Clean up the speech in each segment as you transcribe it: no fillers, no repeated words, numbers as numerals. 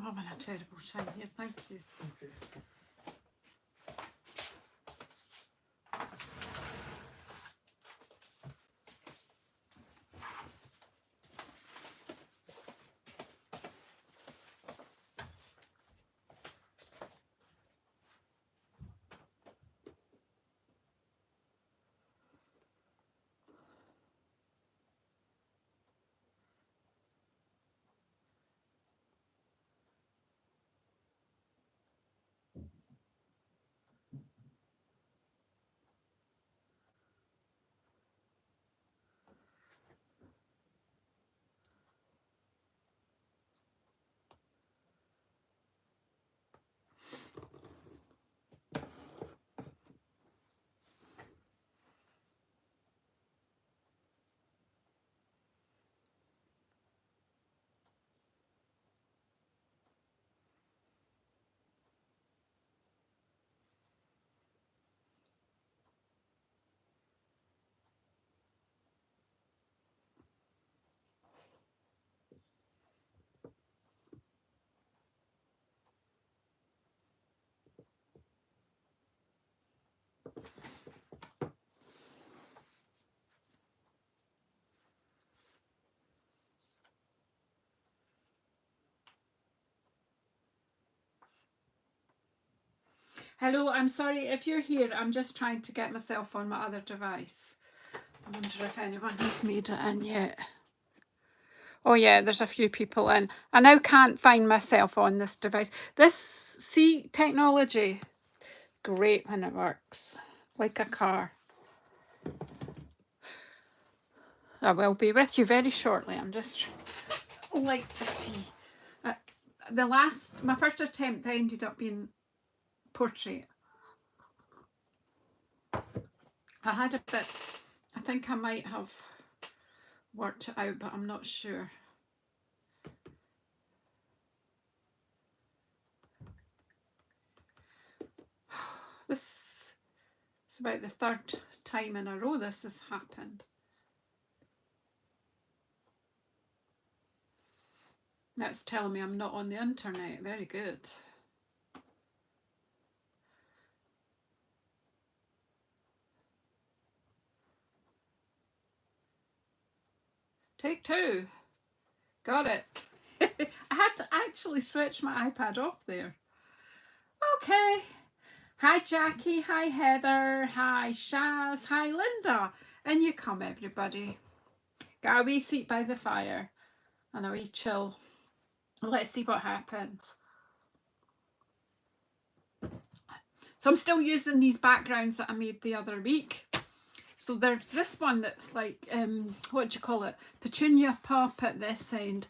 having a terrible time here, thank you. Okay. Hello, I'm sorry if you're here. I'm just trying to get myself on my other device. I wonder if anyone has made it in yet. Oh yeah, there's a few people in. I now can't find myself on this device. See, technology, great when it works, like a car. I will be with you very shortly. I'm just like to see. My first attempt ended up being portrait. I had a bit, I think I might have worked it out, but I'm not sure. This is about the third time in a row this has happened. That's telling me I'm not on the internet. Very good. Take two. Got it. I had to actually switch my iPad off there. Okay. Hi Jackie, hi Heather, hi Shaz, hi Linda. And you come everybody. Got a wee seat by the fire and a wee chill. Let's see what happens. So I'm still using these backgrounds that I made the other week. So there's this one that's like, what do you call it? Petunia pop at this end.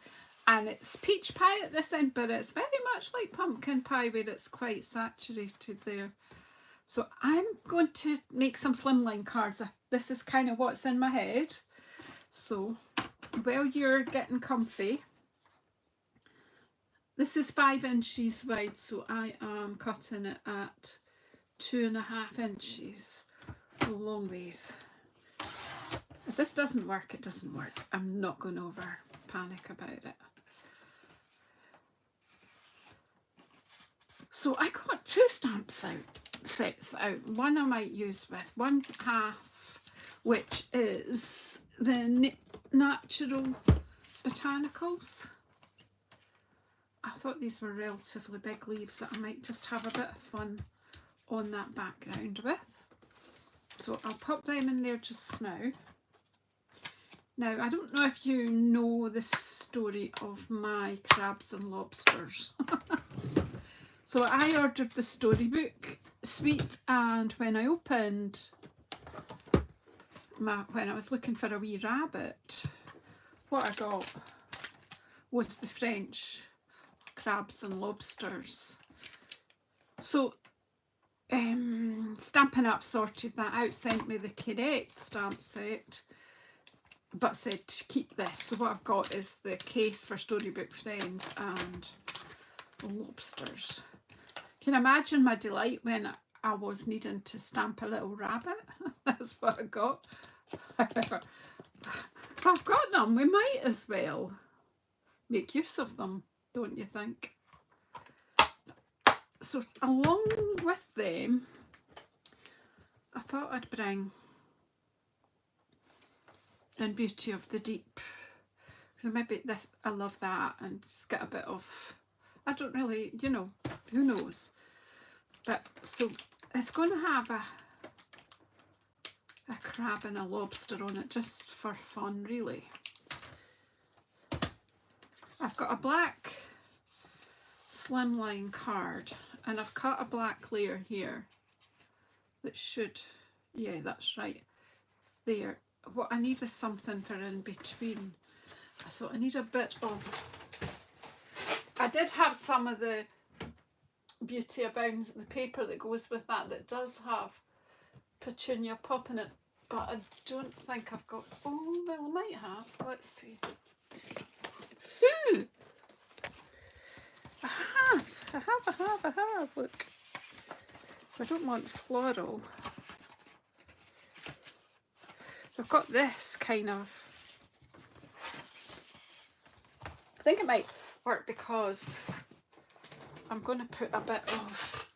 And it's peach pie at this end, but it's very much like pumpkin pie where it's quite saturated there. So I'm going to make some slimline cards. This is kind of what's in my head. So while you're getting comfy, this is 5 inches wide, so I am cutting it at 2.5 inches. A long ways. If this doesn't work, it doesn't work. I'm not going to over panic about it. So I got 2 stamp sets out. One I might use with 1/2, which is the Natural Botanicals. I thought these were relatively big leaves that I might just have a bit of fun on that background with. So I'll pop them in there just now. Now, I don't know if you know the story of my crabs and lobsters. So I ordered the storybook suite, and when I opened when I was looking for a wee rabbit, what I got was the French crabs and lobsters. So Stampin' Up sorted that out, sent me the correct stamp set, but said to keep this. So what I've got is the case for Storybook Friends and lobsters. Can you imagine my delight when I was needing to stamp a little rabbit? That's what I got. However, I've got them. We might as well make use of them, don't you think? So along with them, I thought I'd bring in Beauty of the Deep. So maybe this, I love that, and just get a bit of, I don't really, you know, who knows. But so it's going to have a crab and a lobster on it, just for fun, really. I've got a black slimline card, and I've cut a black layer here that should, yeah, that's right there. What I need is something for in between, so I need a bit of, I did have some of the Beauty Abounds, the paper that goes with that, that does have petunia pop in it, but I don't think I've got, oh well, I might have, let's see. I have, look. I don't want floral. I've got this kind of, I think it might work because I'm going to put a bit of,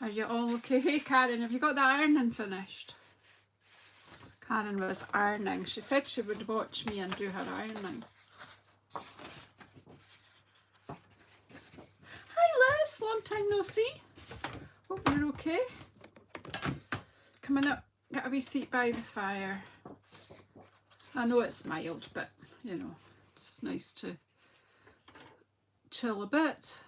are you all okay? Hey Karen, have you got the ironing finished? Karen was ironing. She said she would watch me and do her ironing. Hi Liz, long time no see. Hope you're okay. Coming up, get a wee seat by the fire. I know it's mild, but you know, it's nice to chill a bit.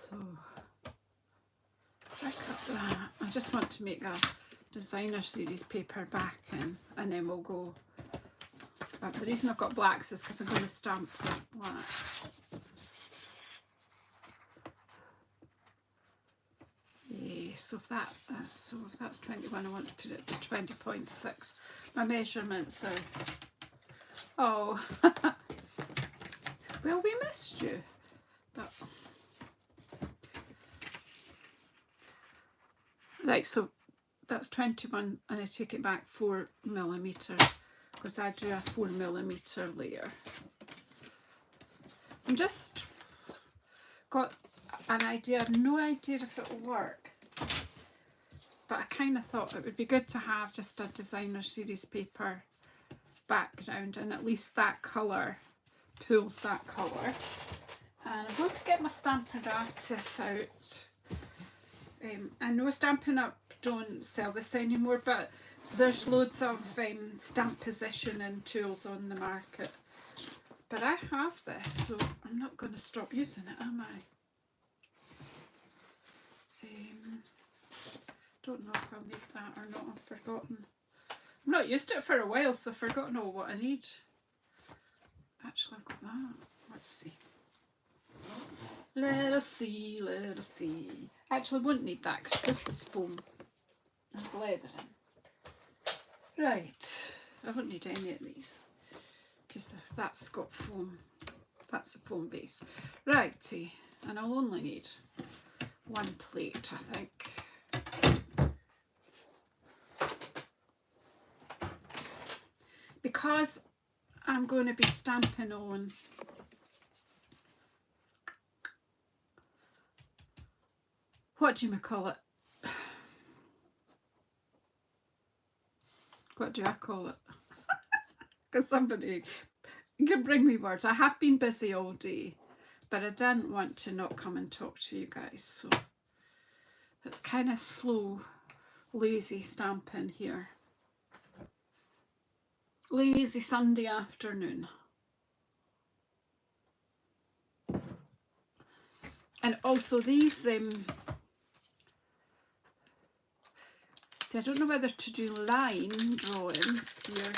So, back up that. I just want to make a designer series paper back in, and then we'll go. The reason I've got blacks is because I'm going to stamp with black. Yeah, so if that's 21, I want to put it to 20.6. My measurements are, oh, well, we missed you, but right, so that's 21, and I take it back 4mm because I do a 4mm layer. I'm just got an idea. I have no idea if it will work, but I kind of thought it would be good to have just a designer series paper background, and at least that colour pulls that colour. And I'm going to get my Stampin' Artist out. I know Stampin' Up don't sell this anymore, but there's loads of stamp positioning tools on the market. But I have this, so I'm not going to stop using it, am I? Don't know if I'll need that or not. I've forgotten. I've not used it for a while, so I've forgotten all what I need. Actually, I've got that. Let's see. Let us see, let us see. Actually, I won't need that because this is foam and leathering. Right, I won't need any of these because that's got foam. That's a foam base. Righty, and I'll only need one plate, I think. Because I'm going to be stamping on what do you call it? What do I call it? Because somebody can bring me words. I have been busy all day, but I didn't want to not come and talk to you guys. So it's kind of slow, lazy stamping here. Lazy Sunday afternoon. And also these, see, I don't know whether to do line drawings here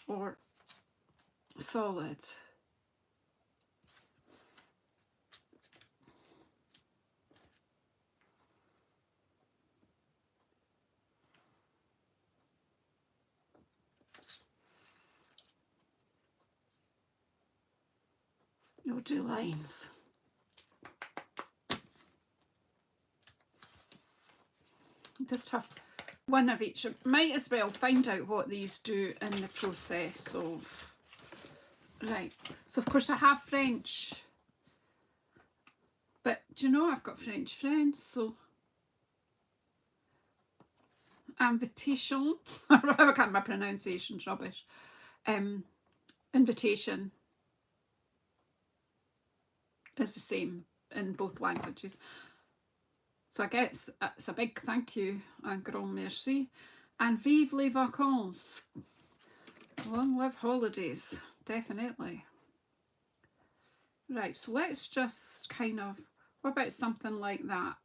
or solid. We'll do lines. just have one of each. Might as well find out what these do in the process of. Right, so of course I have French, but do you know I've got French friends, so invitation, I can't, my pronunciation's rubbish. Invitation is the same in both languages. So I guess it's a big thank you, un grand merci, and vive les vacances. Long live holidays, definitely. Right, so let's just kind of, what about something like that?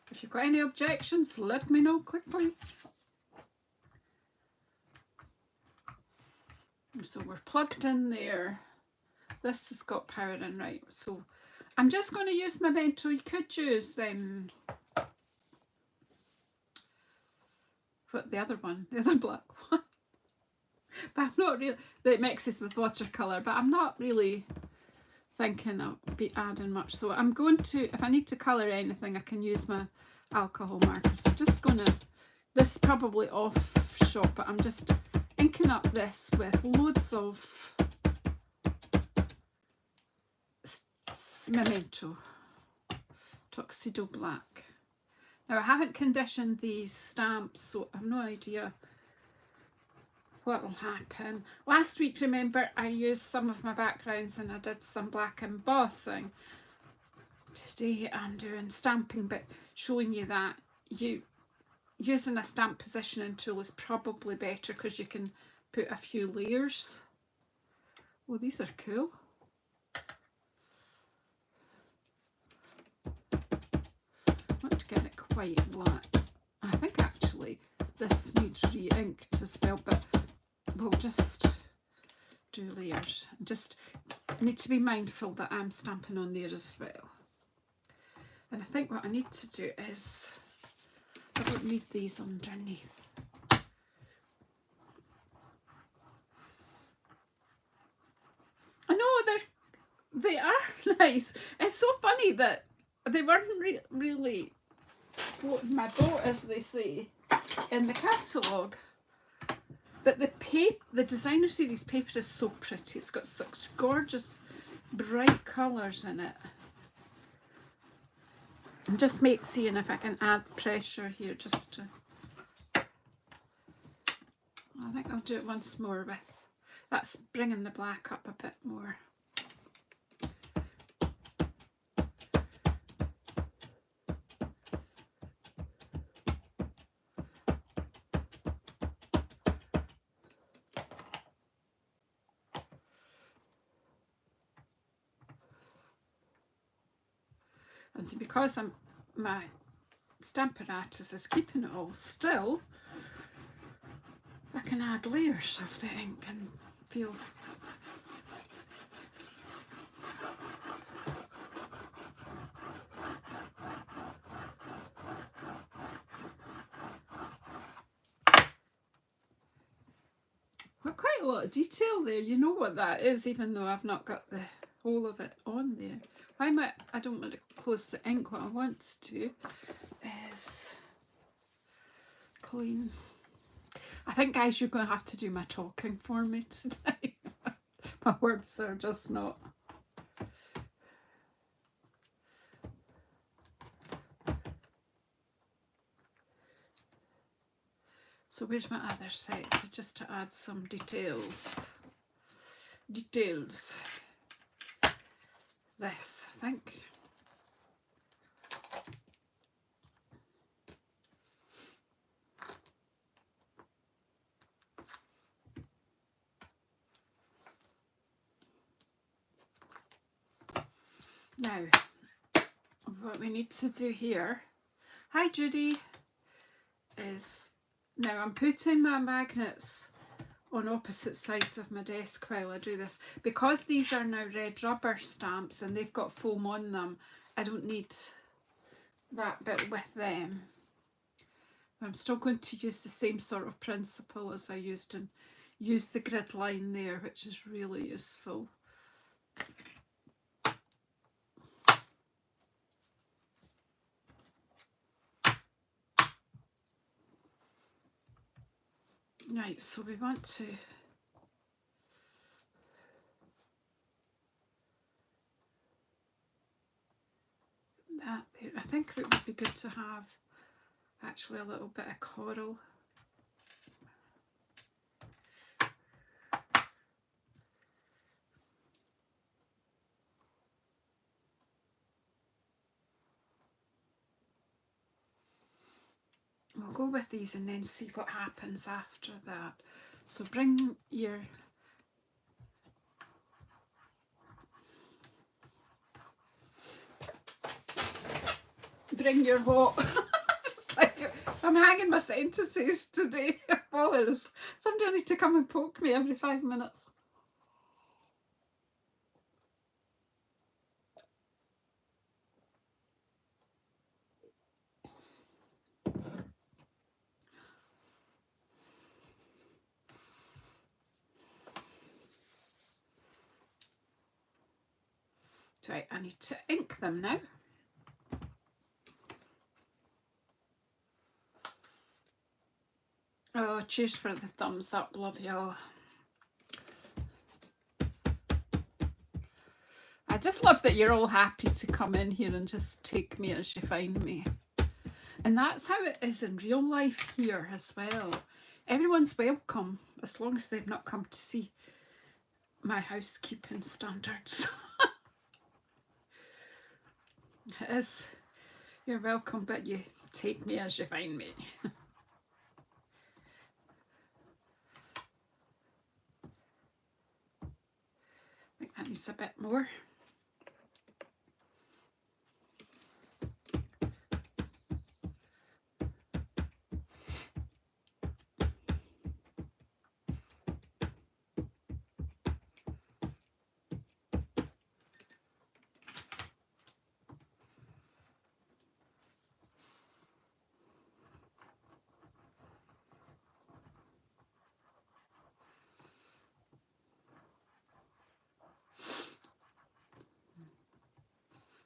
If you've got any objections, let me know quickly. So we're plugged in there. This has got power in, right? So I'm just going to use my Memento. You could use what the other one, the other black one. But I'm not really, that mixes with watercolour, but I'm not really thinking I'll be adding much. So I'm going to, if I need to colour anything, I can use my alcohol markers. I'm just going to, this is probably off shot, but I'm just inking up this with loads of Memento Tuxedo Black. Now I haven't conditioned these stamps, so I have no idea what will happen. Last week, remember, I used some of my backgrounds and I did some black embossing. Today I'm doing stamping, but showing you that using a stamp positioning tool is probably better because you can put a few layers. Oh, these are cool. I want to get it quite black. I think actually this needs re-inked as well, but we'll just do layers. Just need to be mindful that I'm stamping on there as well. And I think what I need to do is, I don't need these underneath. I know they are nice. It's so funny that they weren't really floating my boat, as they say in the catalogue. But the designer series paper is so pretty. It's got such gorgeous bright colours in it. I'm just seeing if I can add pressure here just to, I think I'll do it once more with, that's bringing the black up a bit more. And so because my stamp apparatus is keeping it all still, I can add layers of the ink and feel quite a lot of detail there. You know what that is, even though I've not got the whole of it on there. I don't want to close the ink. What I want to do is clean. I think, guys, you're going to have to do my talking for me today. My words are just not. So where's my other set? Just to add some details. This, I think. Now, what we need to do here, hi Judy, is now I'm putting my magnets on opposite sides of my desk while I do this. Because these are now red rubber stamps and they've got foam on them, I don't need that bit with them. But I'm still going to use the same sort of principle as I used and use the grid line there, which is really useful. Right, so we want to that there. I think it would be good to have actually a little bit of coral. We'll go with these and then see what happens after that. So bring your what? Just like I'm hanging my sentences today. Apologies. Somebody need to come and poke me every 5 minutes. Right, I need to ink them now. Oh, cheers for the thumbs up, love y'all. I just love that you're all happy to come in here and just take me as you find me. And that's how it is in real life here as well. Everyone's welcome as long as they've not come to see my housekeeping standards. It is. You're welcome, but you take me as you find me. I think that needs a bit more.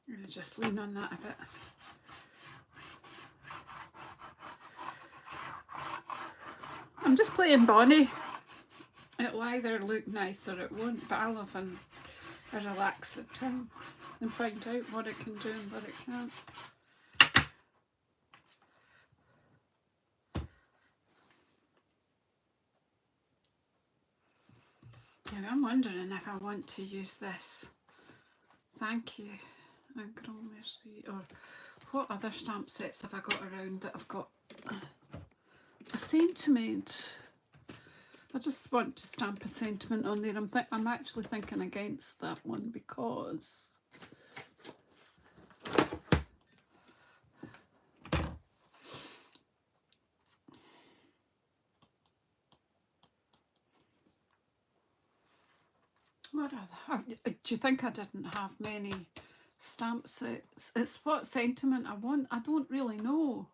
I'm going to just lean on that a bit. I'm just playing Bonnie. It'll either look nice or it won't, but I love a relaxing time and find out what it can do and what it can't. Yeah, I'm wondering if I want to use this. Thank you. Or what other stamp sets have I got around that I've got a sentiment? I just want to stamp a sentiment on there. I'm actually thinking against that one because what other? Do you think I didn't have many stamp sets? It's what sentiment I want. I don't really know.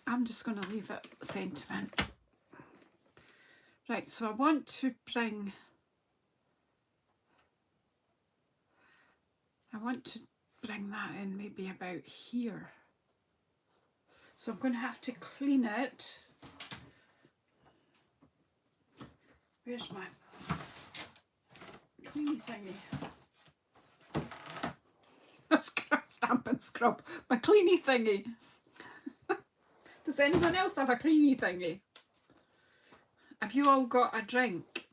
I'm just going to leave it sentiment. Right, so I want to bring that in maybe about here. So I'm going to have to clean it. Where's my cleaning thingy? Stamp and scrub. My cleanie thingy. Does anyone else have a cleanie thingy? Have you all got a drink?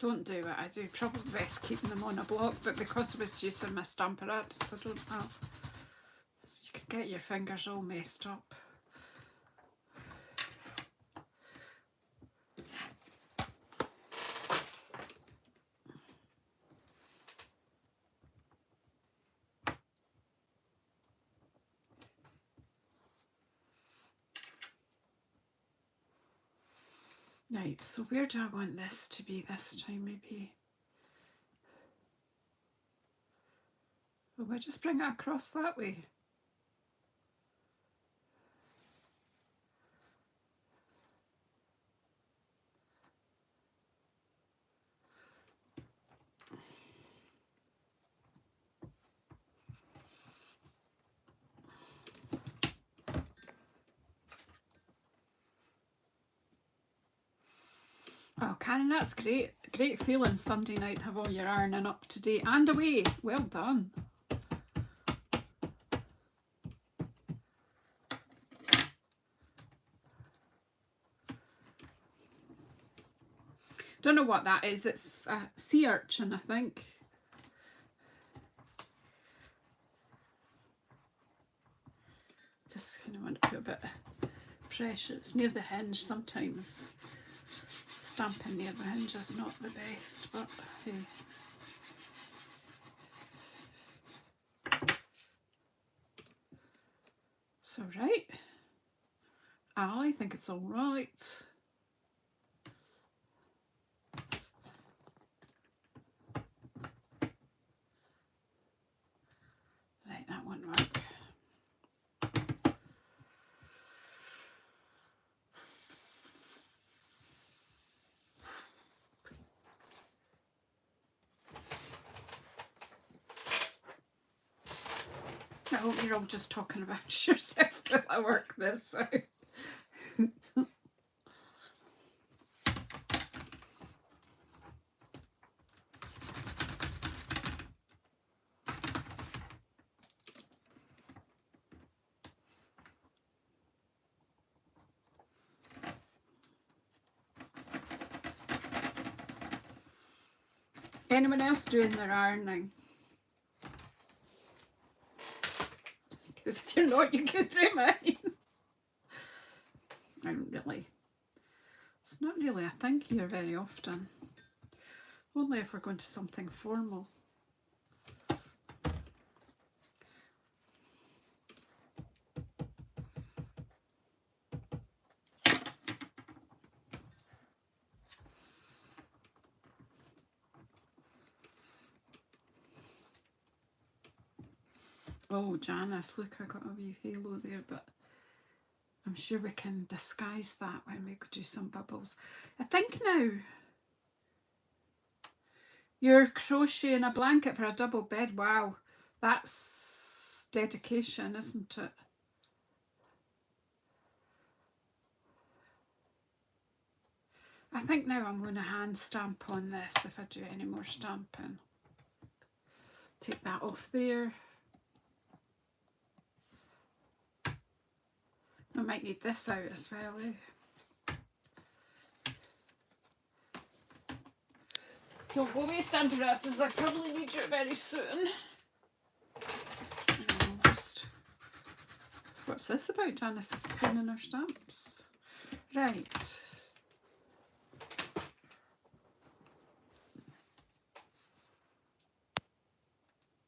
Don't do what I do. Probably best keeping them on a block, but because I was using my stamper artist, I don't have. You can get your fingers all messed up. Right, so where do I want this to be this time? Maybe. Will I just bring it across that way? Oh, Karen, that's great. Great feeling Sunday night, have all your ironing up to date and away. Well done. Don't know what that is. It's a sea urchin, I think. Just kind of want to put a bit of pressure. It's near the hinge sometimes. Stamping near the hinge is not the best, but hey. It's all right. I think it's all right. Right, that won't work. I hope you're all just talking about yourself while I work this out. Anyone else doing their ironing? Because if you're not, you could do mine. I don't really. It's not really a thing here very often. Only if we're going to something formal. Oh, Janice, look, I got a wee halo there, but I'm sure we can disguise that when we do some bubbles. I think now you're crocheting a blanket for a double bed. Wow, that's dedication, isn't it? I think now I'm going to hand stamp on this if I do any more stamping. Take that off there. I might need this out as well, eh? Don't go away, Stamparatus, I probably need you very soon. What's this about? Janice is cleaning her stamps. Right.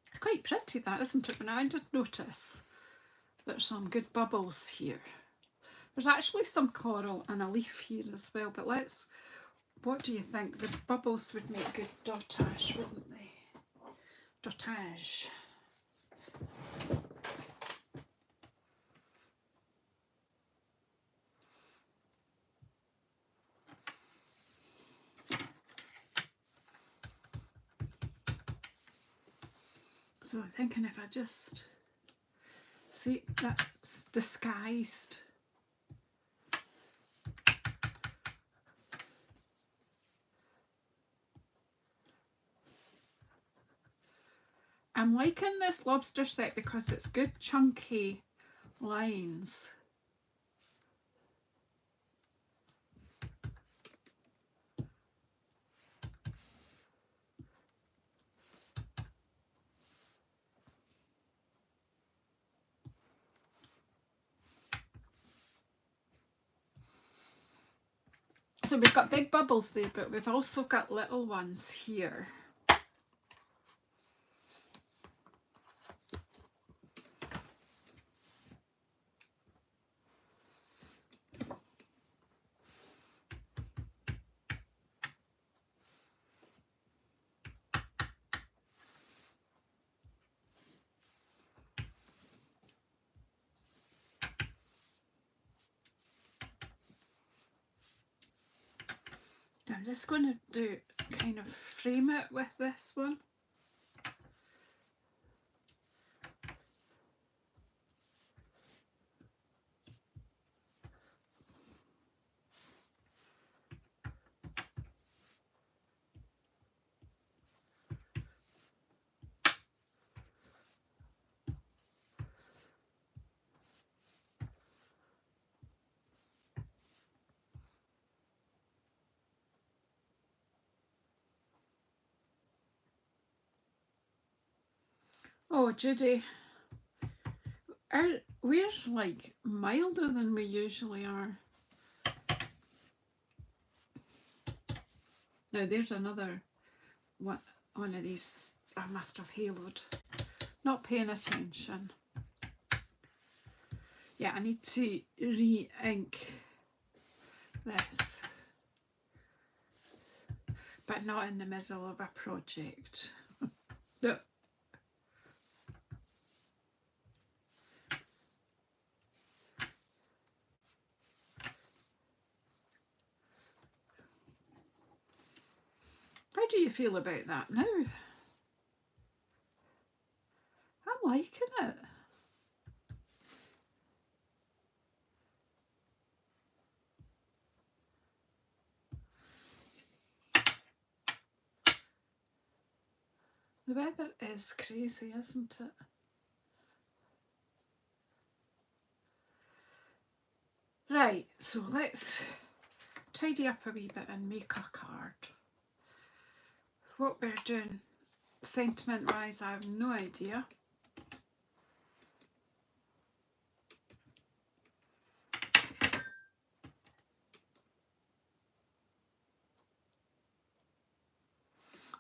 It's quite pretty, that, isn't it? But I did notice there's some good bubbles here. There's actually some coral and a leaf here as well, but let's, what do you think? The bubbles would make good dotage, wouldn't they? Dotage. So I'm thinking if I just, see, that's disguised. I'm liking this lobster set because it's good chunky lines. So we've got big bubbles there, but we've also got little ones here. I'm just going to do kind of frame it with this one. Oh, Judy, we're like milder than we usually are. Now there's another one of these I must have haloed. Not paying attention. Yeah, I need to re-ink this, but not in the middle of a project. No. How do you feel about that now? I'm liking it. The weather is crazy, isn't it? Right, so let's tidy up a wee bit and make a card. What we're doing sentiment-wise, I have no idea.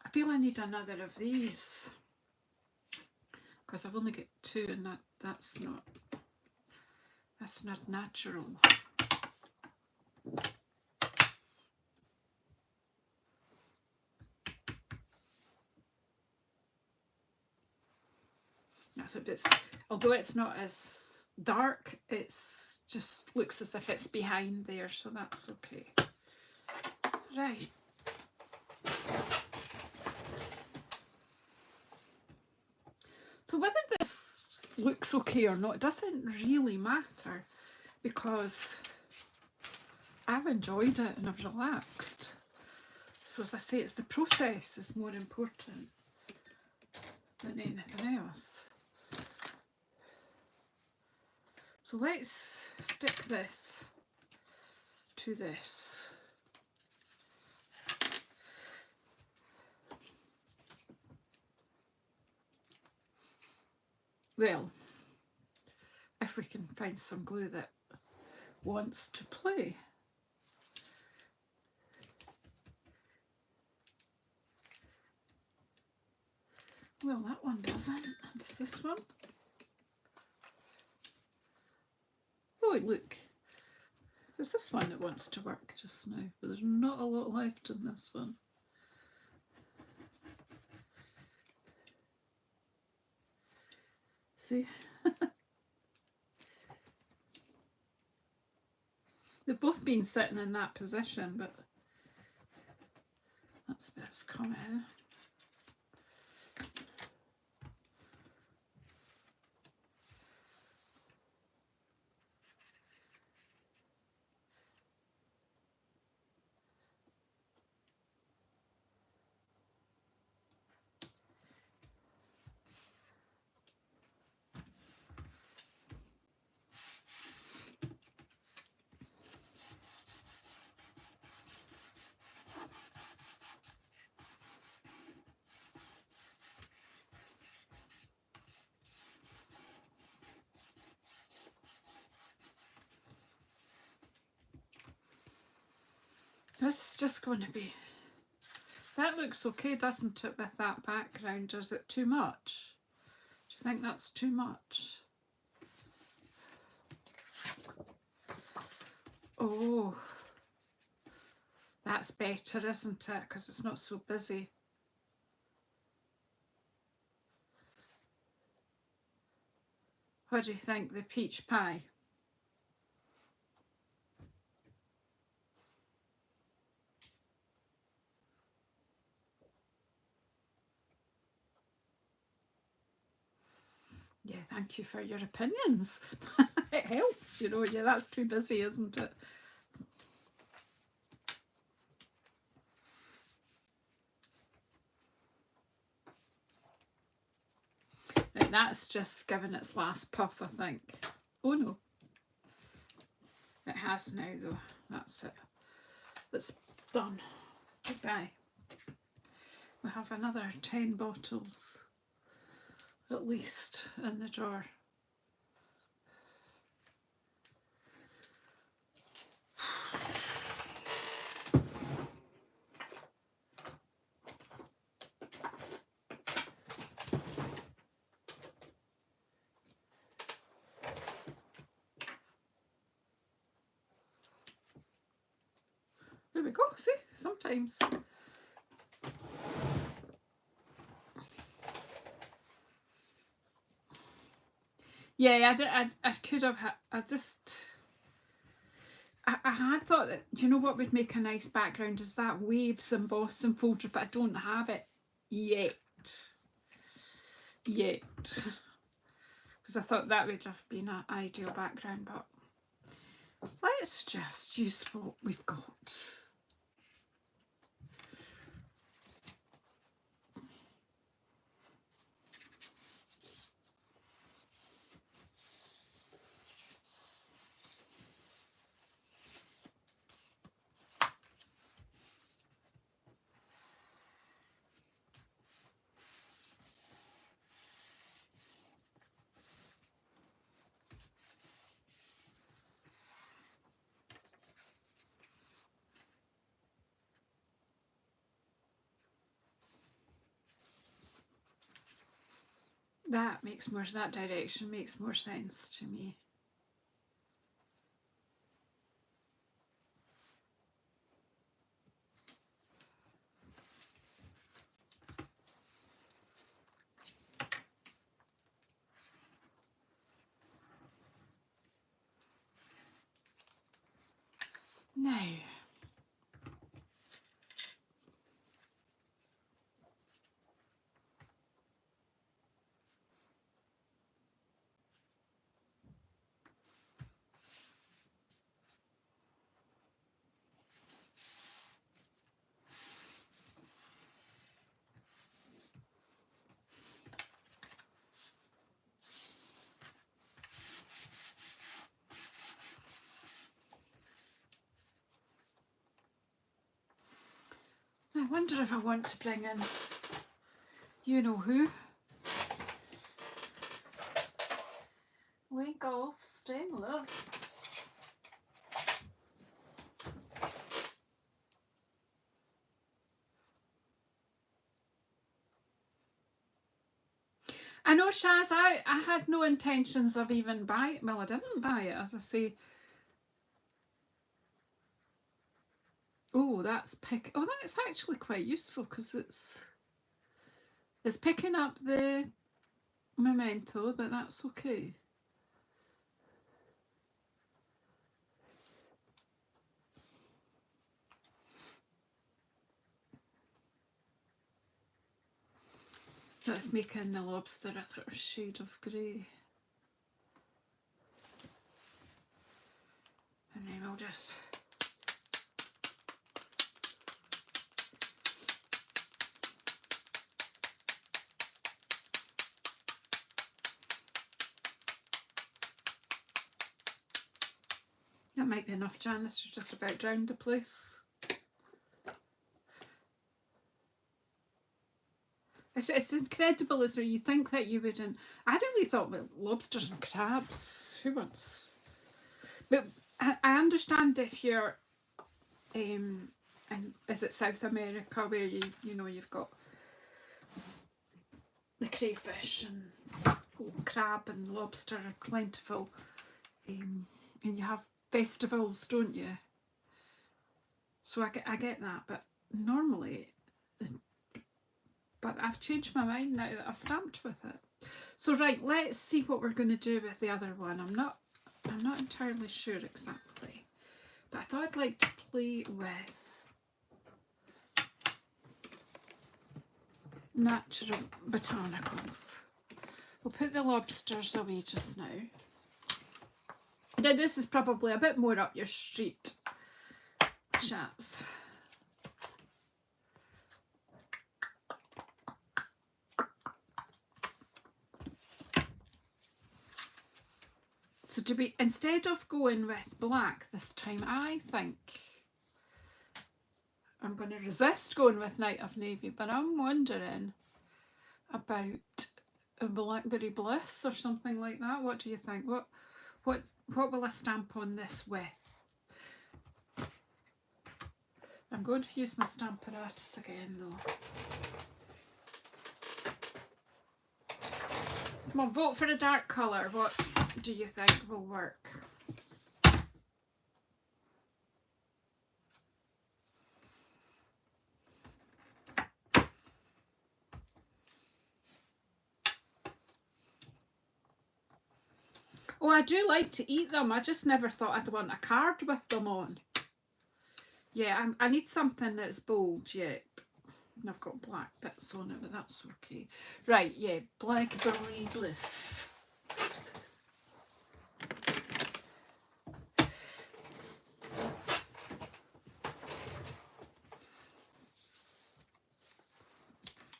I feel I need another of these because I've only got two, and that's not natural. That's a bit, although it's not as dark, it's just looks as if it's behind there, so that's okay. Right. So whether this looks okay or not, it doesn't really matter because I've enjoyed it and I've relaxed. So as I say, it's the process is more important than anything else. So let's stick this to this. Well, if we can find some glue that wants to play. Well, that one doesn't. Does this one? Oh, look. There's this one that wants to work just now, but there's not a lot left in this one. See? They've both been sitting in that position, but that's best coming. This is just going to be, that looks okay, doesn't it, with that background? Is it too much? Do you think that's too much? Oh, that's better, isn't it? Because it's not so busy. What do you think, the peach pie? Yeah, thank you for your opinions. It helps, you know. Yeah, that's too busy, isn't it? Right, that's just given its last puff, I think. Oh no. It has now though. That's it. It's done. Goodbye. We have another 10 bottles at least in the drawer. There we go. See, sometimes. Yeah, I could have. I had thought that, you know what would make a nice background is that waves embossing folder, but I don't have it yet. Because I thought that would have been an ideal background, but let's just use what we've got. That direction makes more sense to me. Now, I wonder if I want to bring in you know who. Wake off, staying low. I know, Shaz, I had no intentions of even buying it. Well, I didn't buy it, as I say. Oh, that's actually quite useful because it's picking up the memento, but that's okay. Let's make in the lobster a sort of shade of grey. And then we'll just that might be enough, Janice, to just about drown the place. It's incredible, is there? You think that you wouldn't. I really thought, well, lobsters and crabs, who wants? But I understand if you're, and is it South America where you've got the crayfish and crab and lobster are plentiful, and you have festivals, don't you? So I get that, but normally. But I've changed my mind now that I've stamped with it. So right, let's see what we're going to do with the other one. I'm not entirely sure exactly, but I thought I'd like to play with Natural Botanicals. We'll put the lobsters away just now. Now this is probably a bit more up your street, Shaz. So do we, instead of going with black this time, I think I'm going to resist going with Night of Navy, but I'm wondering about a Blackberry Bliss or something like that. What do you think? What will I stamp on this with? I'm going to use my stamp apparatus again though. Come on, vote for a dark colour. What do you think will work? Oh, I do like to eat them. I just never thought I'd want a card with them on. Yeah, I need something that's bold, yeah. And I've got black bits on it, but that's okay. Right, yeah, Blackberry Bliss.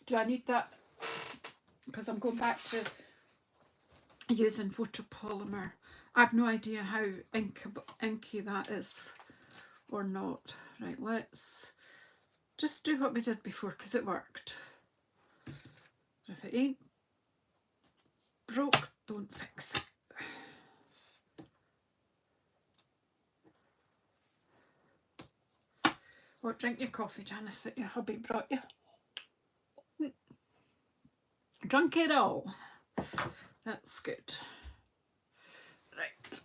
Do I need that? Because I'm going back to using photopolymer. I've no idea how inky that is or not. Right, let's just do what we did before because it worked. If it ain't broke, don't fix it. Or drink your coffee, Janice, that your hubby brought you. Drunk it all. That's good. Right,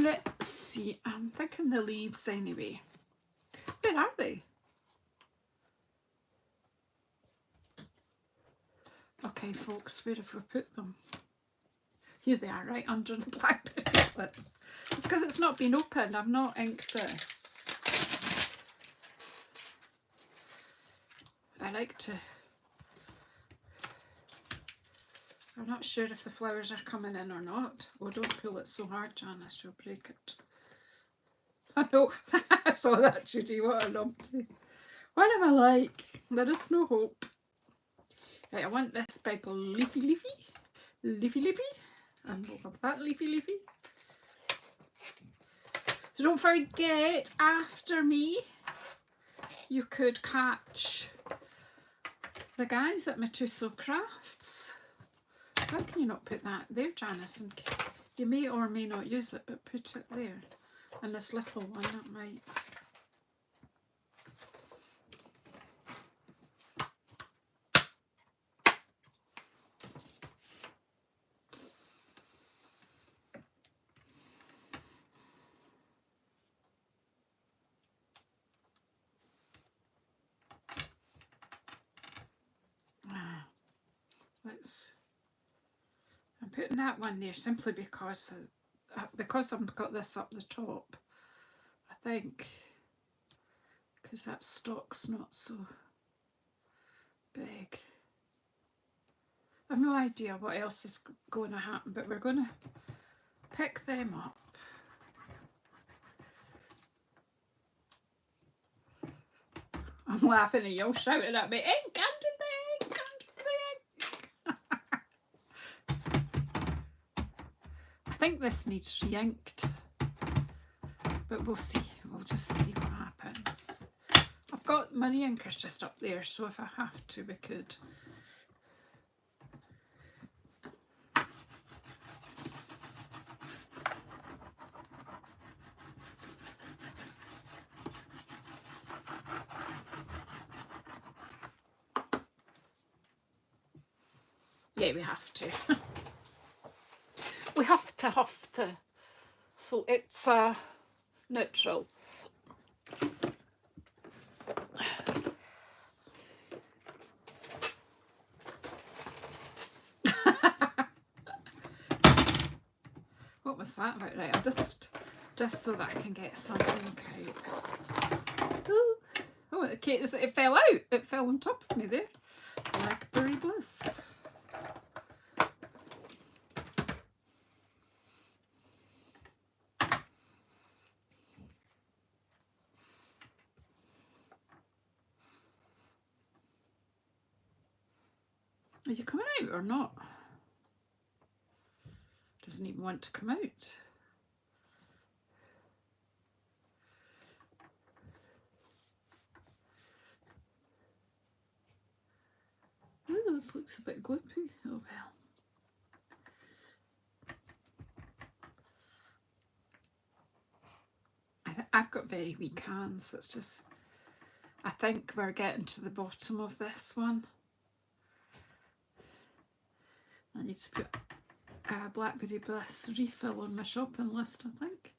let's see. I'm thinking the leaves anyway. Where are they? Okay, folks, where have we put them? Here they are, right under the blackberry leaves. It's because it's not been opened. I've not inked this. I like to... I'm not sure if the flowers are coming in or not. Oh, don't pull it so hard, Janice, you'll break it. I know, I saw that, Judy, what a numpty. What am I like? There is no hope. Right, I want this big leafy, and we'll have that leafy. So don't forget, after me, you could catch the guys at Natural Crafts. How can you not put that there, Janice? And you may or may not use it, but put it there. And this little one, that might... I'm putting that one there simply because I've got this up the top, I think, because that stalk's not so big. I've no idea what else is going to happen, but we're going to pick them up. I'm laughing and you're shouting at me, ink under the ink, under the ink. I think this needs re-inked, but we'll see. We'll just see what happens. I've got my re-inkers just up there, so if I have to, we could. Yeah, we have to. We have to. So it's neutral. What was that about? Right, I'll just so that I can get some ink out. Ooh. Oh, okay, it fell out. It fell on top of me there. Blackberry Bliss. Are you coming out or not? Doesn't even want to come out. Oh, this looks a bit gloopy. Oh well. I've got very weak hands. It's just, I think we're getting to the bottom of this one. I need to put a Blackberry Bliss refill on my shopping list, I think.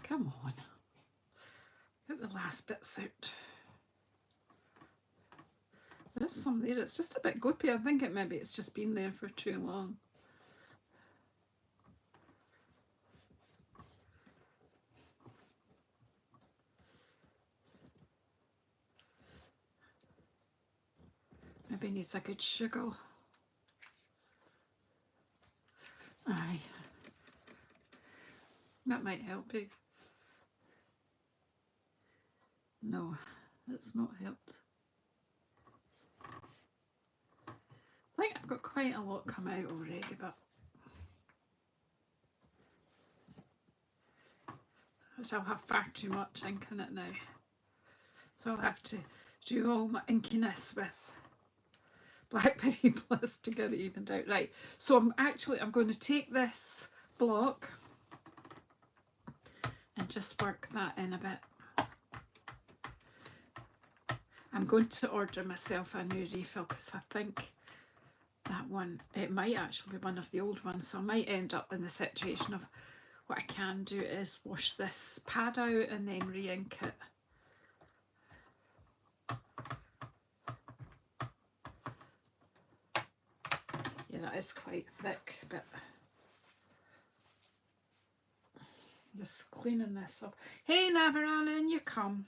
Come on. Get the last bits out. There's some there. It's just a bit gloopy. I think maybe it's just been there for too long. Maybe needs a good sugar. Aye. That might help you. No, it's not helped. I think I've got quite a lot come out already, but I'll have far too much ink in it now. So I'll have to do all my inkiness with Blackberry Bliss to get it evened out. Right, so I'm going to take this block and just work that in a bit. I'm going to order myself a new refill because I think that one, it might actually be one of the old ones, so I might end up in the situation of what I can do is wash this pad out and then re-ink it. Yeah, that is quite thick, but just cleaning this up. Hey Navarana, in you come.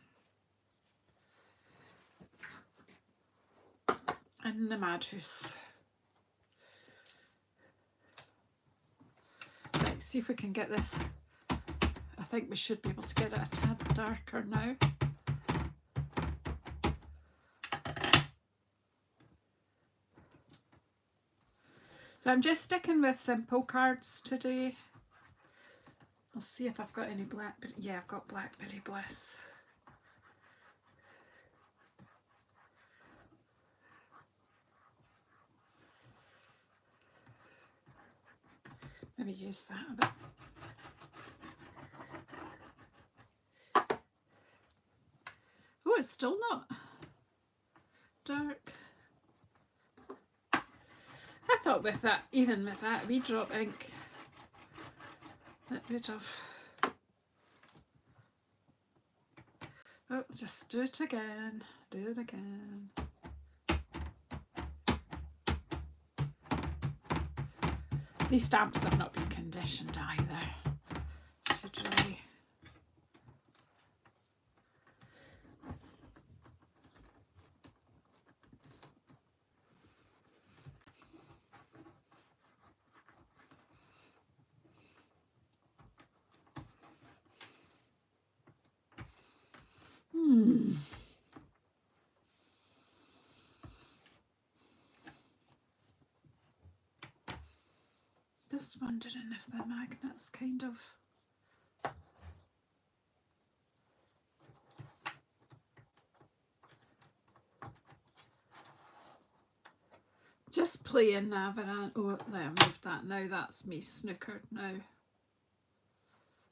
In the madhouse. Right, see if we can get this. I think we should be able to get it a tad darker now. So I'm just sticking with simple cards today. I'll see if I've got any Blackberry. Yeah, I've got Blackberry Bliss. Maybe use that a bit. Oh, it's still not dark. I thought with that, even with that wee drop ink, it would have. Oh, just do it again. Do it again. These stamps have not been conditioned either. Should dry. Just wondering if the magnet's kind of. Just playing Navaran. Oh, there, I moved that now. That's me snookered now.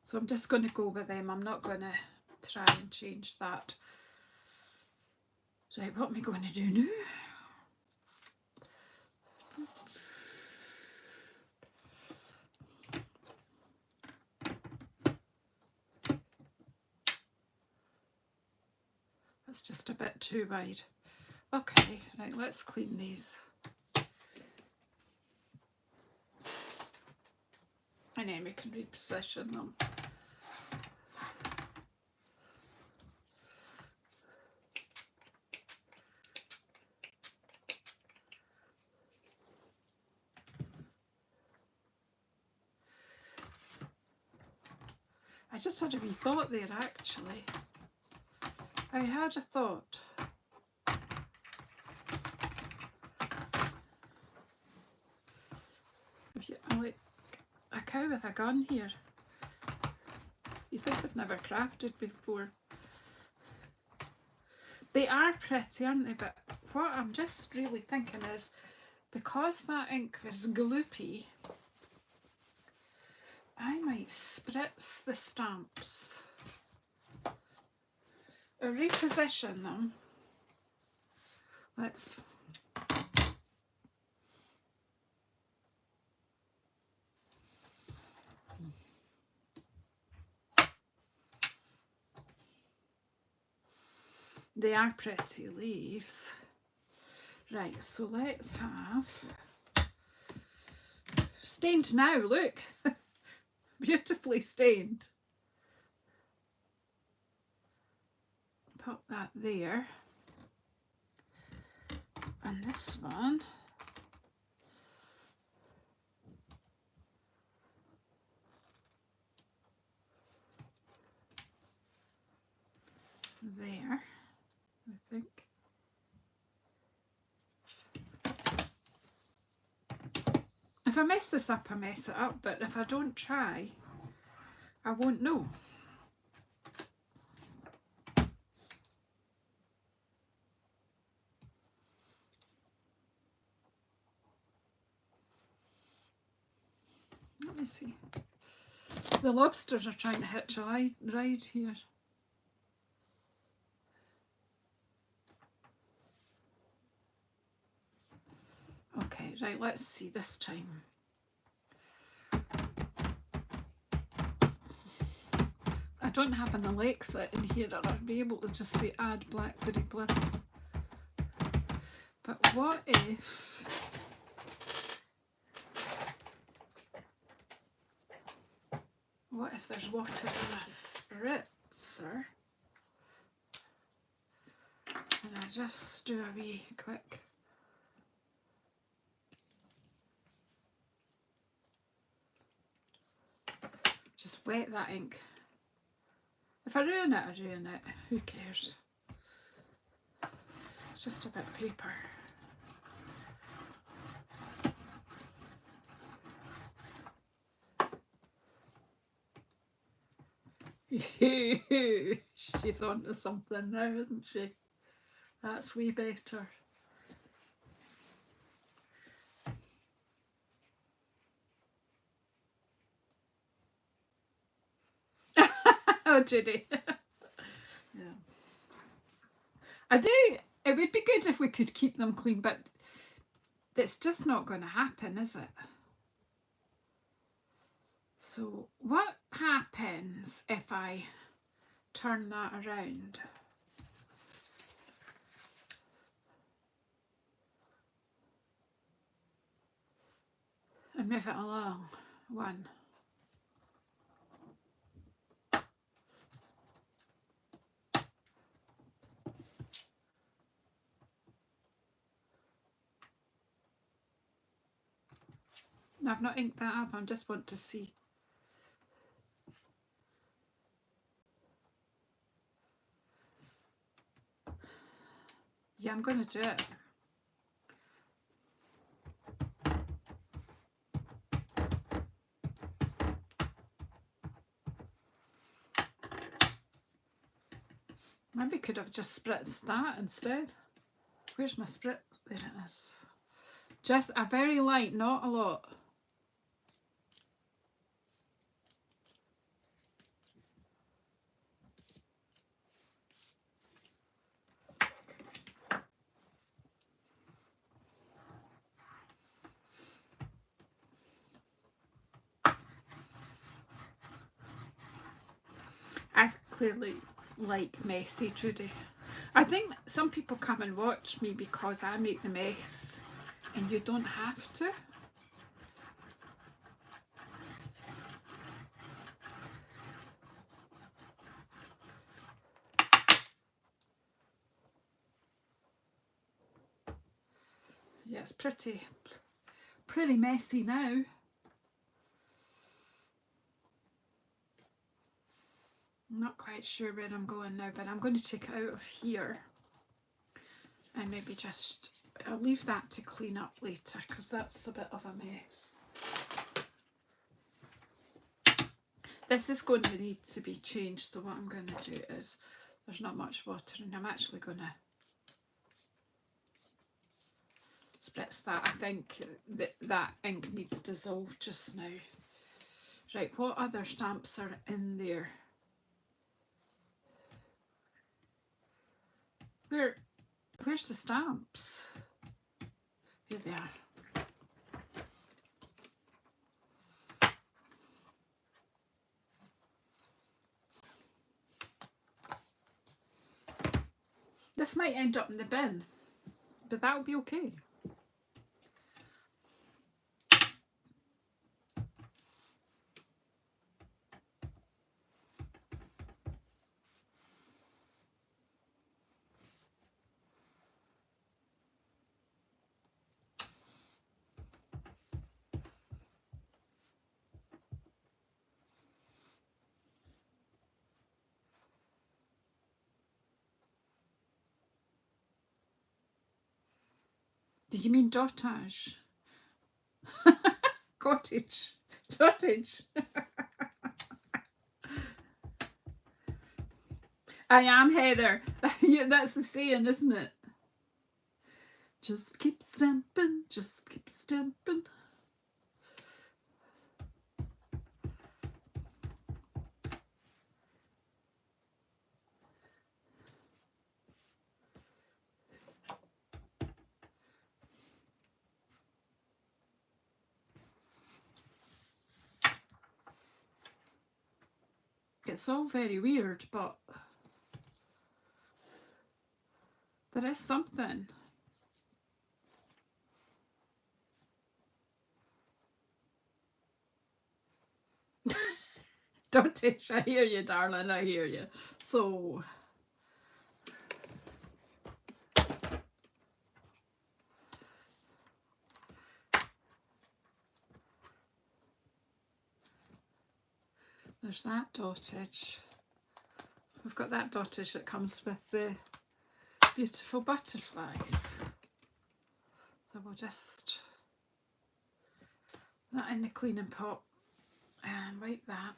So I'm just going to go with them. I'm not going to try and change that. Right, what am I going to do now? That's just a bit too wide. Okay, right, let's clean these. And then we can reposition them. I just had a wee thought there actually. I had a thought. I'm like a cow with a gun here. You think they've never crafted before. They are pretty, aren't they? But what I'm just really thinking is, because that ink was gloopy, I might spritz the stamps or reposition them. Let's they are pretty leaves. Right, so let's have stained now, look. Beautifully stained. Pop that there. And this one. There, I think. If I mess this up, I mess it up, but if I don't try, I won't know. Let me see. The lobsters are trying to hitch a ride here. Okay, right, let's see this time. I don't have an Alexa in here, or I'd be able to just say add Blackberry Bliss. But what if there's water in a spritzer? And I just do a wee quick. Just wet that ink. If I ruin it, I ruin it. Who cares? It's just a bit of paper. She's onto something now, isn't she? That's way better. Oh, Judy. Yeah. I do. It would be good if we could keep them clean, but it's just not going to happen, is it? So what happens if I turn that around? And move it along. One. I've not inked that up, I just want to see. Yeah, I'm going to do it. Maybe could have just spritzed that instead. Where's my spritz? There it is. Just a very light, not a lot. I clearly like messy, Judy. I think some people come and watch me because I make the mess and you don't have to. Yeah, it's pretty messy now. not quite sure where I'm going now, but I'm going to take it out of here and maybe just, I'll leave that to clean up later because that's a bit of a mess. This is going to need to be changed, so what I'm going to do is, there's not much water and I'm actually going to spritz that. I think that ink needs dissolved just now. Right, what other stamps are in there? Where's the stamps? Here they are. This might end up in the bin, but that'll be okay. Did you mean dotage? Cottage. Dotage. I am Heather. Yeah, that's the saying, isn't it? Just keep stamping, just keep stamping. It's all very weird, but there is something. Dotage, I hear you, darling, I hear you. So, there's that dotage. We've got that dotage that comes with the beautiful butterflies. So we'll just put that in the cleaning pot and wipe that.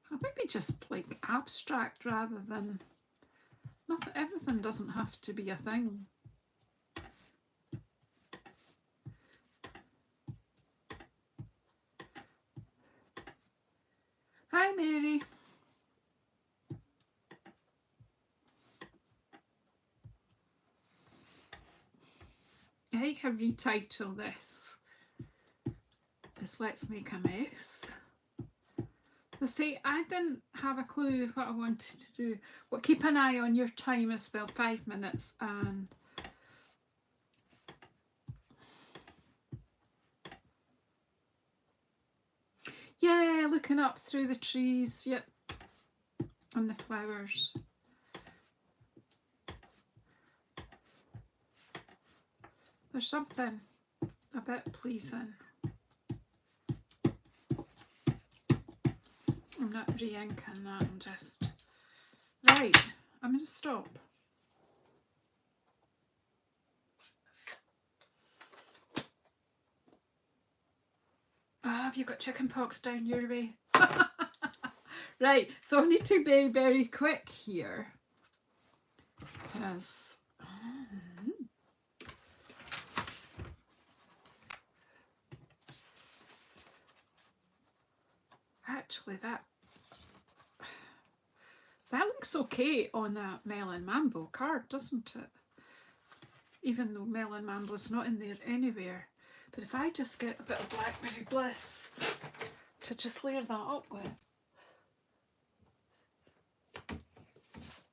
Or maybe just like abstract rather than nothing. Everything doesn't have to be a thing. Hi Mary. I think I retitle this as Let's Make a Mess. They say I didn't have a clue what I wanted to do. Well, keep an eye on your time as well, 5 minutes, and yeah, looking up through the trees, yep, and the flowers. There's something a bit pleasing. I'm not re-inking that, I'm just... Right, I'm going to stop. Oh, have you got chicken pox down your way? Right, so I need to be very quick here. Because... Actually, that looks okay on a Melon Mambo card, doesn't it? Even though Melon Mambo is not in there anywhere. But if I just get a bit of Blackberry Bliss to just layer that up with.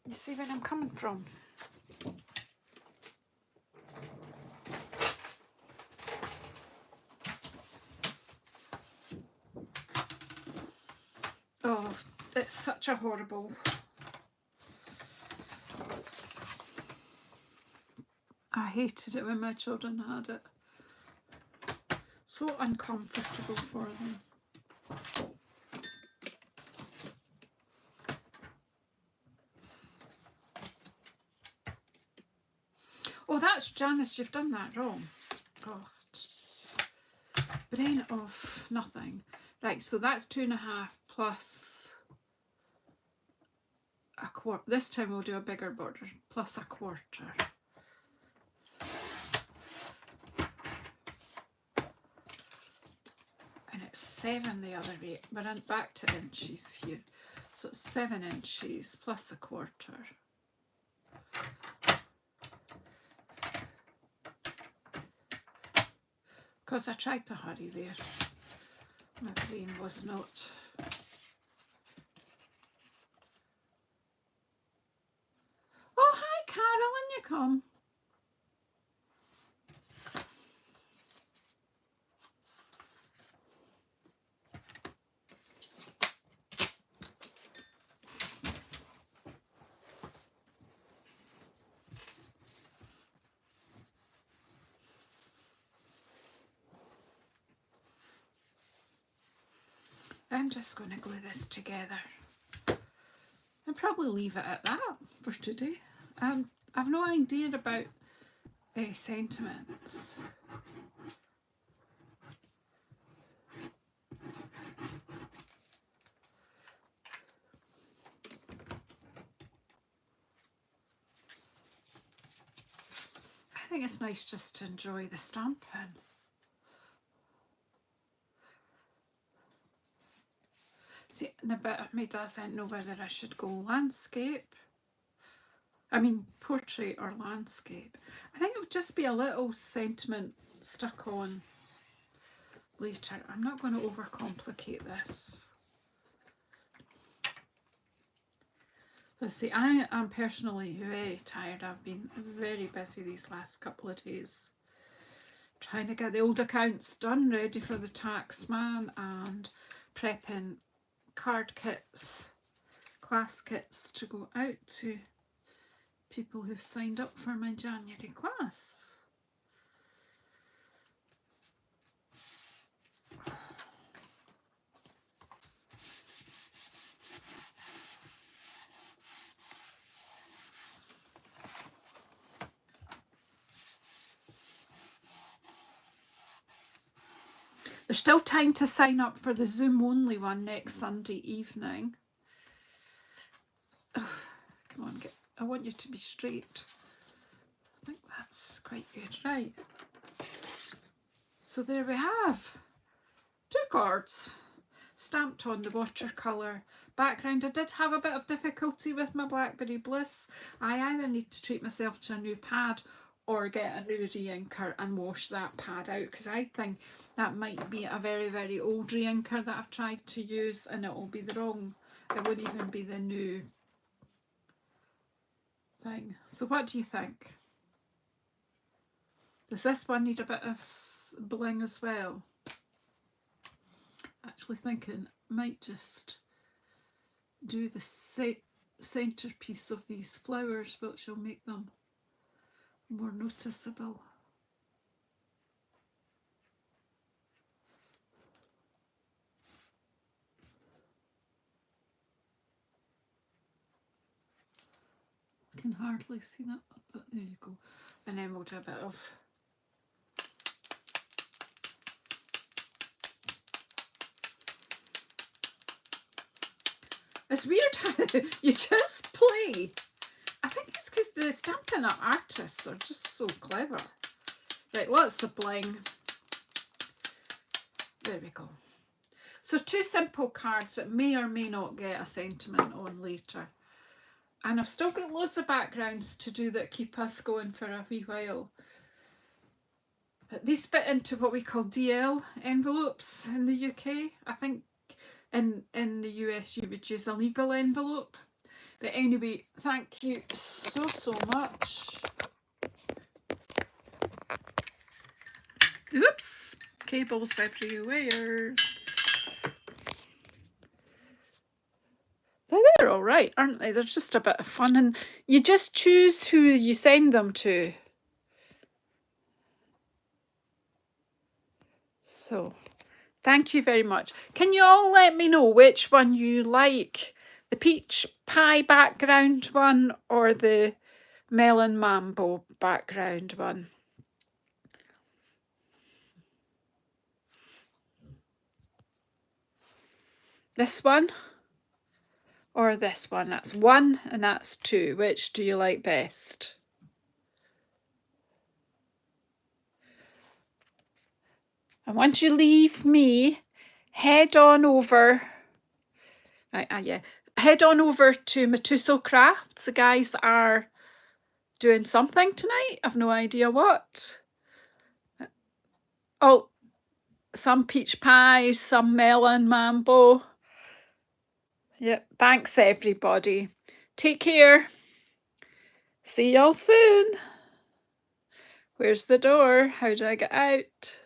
You see where I'm coming from? Oh, it's such a horrible... I hated it when my children had it. So uncomfortable for them. Oh, that's Janice, you've done that wrong. Oh, brain off, nothing. Right, so that's 2.5 plus a quarter. This time we'll do a bigger border, plus a quarter. And it's 7 the other way. We're back to inches here. So it's 7 inches plus a quarter. Because I tried to hurry there. My brain was not. Oh, hi Carol, in you come. I'm just going to glue this together and probably leave it at that for today. I've no idea about sentiments. I think it's nice just to enjoy the stamping. See, and a bit of me doesn't know whether I should go landscape. I mean, portrait or landscape. I think it would just be a little sentiment stuck on later. I'm not going to overcomplicate this. So see, I am personally very tired. I've been very busy these last couple of days trying to get the old accounts done, ready for the tax man, and prepping card kits, class kits to go out to people who've signed up for my January class. There's still time to sign up for the Zoom only one next Sunday evening. Oh, come on, I want you to be straight. I think that's quite good. Right. So there we have 2 cards stamped on the watercolour background. I did have a bit of difficulty with my Blackberry Bliss. I either need to treat myself to a new pad or get a new re-inker and wash that pad out, because I think that might be a very, very old re-inker that I've tried to use, and it will be the wrong, it wouldn't even be the new thing. So what do you think? Does this one need a bit of bling as well? Actually thinking I might just do the centerpiece of these flowers, which will make them more noticeable. I can hardly see that, but there you go. And then we'll do a bit of it's weird how you just play. I think it's because the Stampin' Up artists are just so clever. Right, what's the bling? There we go. So 2 simple cards that may or may not get a sentiment on later. And I've still got loads of backgrounds to do that keep us going for a wee while. But these fit into what we call DL envelopes in the UK. I think in the US you would use a legal envelope. But anyway, thank you so much. Oops, cables everywhere. They're all right, aren't they? They're just a bit of fun, and you just choose who you send them to. So, thank you very much. Can you all let me know which one you like? The peach pie background one or the melon mambo background one? This one or this one? That's 1 and that's 2. Which do you like best? And once you leave me, head on over. Yeah, head on over to Natural Crafts. The guys are doing something tonight. I've no idea what. Oh, some peach pies, some melon mambo. Yep, thanks everybody. Take care. See y'all soon. Where's the door? How do I get out?